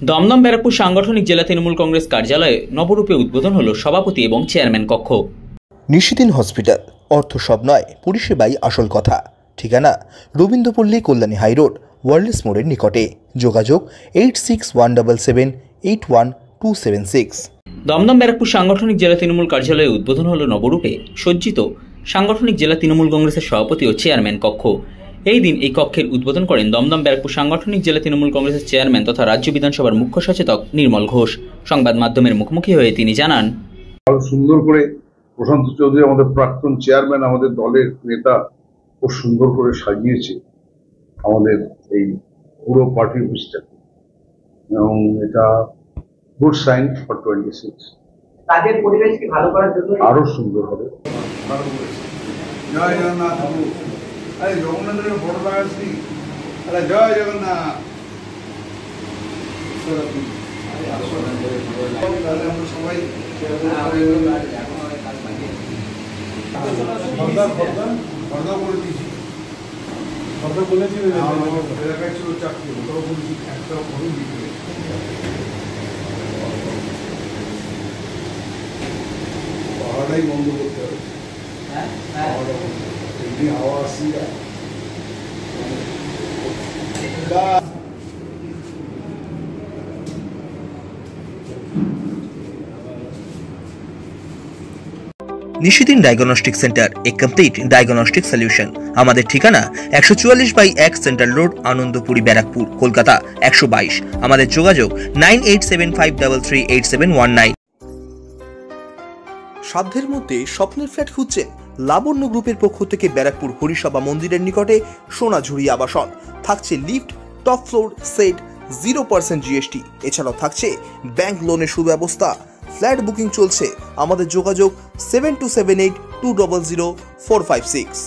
দমদম ব্যারাকপুর সাংগঠনিক জেলা তৃণমূল কংগ্রেস কার্যালয়ে নবরূপে উদ্বোধন হলো সভাপতি এবং চেয়ারম্যান কক্ষ। নিশিদিন হসপিটাল, অর্থ সব নয়, পরিষেবাই আসল কথা। ঠিকানা রবীন্দ্রপল্লী, কল্যাণী হাইরোড, ওয়ার্ল্ডস মোড়ের নিকটে। যোগাযোগ 8617781276। দমদম ব্যারাকপুর সাংগঠনিক জেলা তৃণমূল কার্যালয়ে উদ্বোধন হলো নবরূপে সজ্জিত সাংগঠনিক জেলা তৃণমূল কংগ্রেসের সভাপতি ও চেয়ারম্যান কক্ষ। এই দিন এই কক্ষের উদ্বোধন করেন দমদম ব্যারাকপুর সাংগঠনিক জেলা তৃণমূল কংগ্রেসের চেয়ারম্যান তথা রাজ্য বিধানসভার মুখ্য সচেতক নির্মল ঘোষ। সংবাদ মাধ্যমের মুখোমুখি হয়ে তিনি জানান, সুন্দর করে প্রশান্ত চৌধুরী আমাদের প্রাক্তন চেয়ারম্যান, আমাদের দলের নেতা, খুব সুন্দর করে সাজিয়েছে আমাদের এই পুরো পার্টি অফিসটাকে, এবং এটা গুড সাইন ফর 26। কাজের পরিবেশকে ভালো করার জন্য আরো সুন্দর হবে। জয় জগন্নাথ। আরে জগন্নাথের ফটো লাগাচ্ছি। আরে জয় জগন্নাথ। তাহলে আমরা সবাই ফর্দা করে দিয়েছি। ফর্দা বলেছি এলাকায় ছিল চাকরি, ওটাও বলছি একটা ফটো দিতে। পাহাড়াই বন্ধ করতে হবে। এমনি হাওয়া আসছি না। নিশিদিন ডায়াগনস্টিক সেন্টার, এ কমপ্লিট ডায়াগনস্টিক সলিউশন। আমাদের ঠিকানা 144/1 সেন্ট্রাল রোড, আনন্দপুরি, ব্যারাকপুর, কলকাতা 122। আমাদের যোগাযোগ 9875338719। সাধ্যের মধ্যে স্বপ্নের ফ্ল্যাট খুঁজছেন? লাবণ্য গ্রুপের পক্ষ থেকে ব্যারাকপুর হরিসভা মন্দিরের নিকটে সোনাঝুরি আবাসন। থাকছে lift, top floor, set, 0% GST। এছাড়াও থাকছে ব্যাংক লোনের সুব্যবস্থা। ফ্ল্যাট বুকিং চলছে। আমাদের যোগাযোগ 7278200456।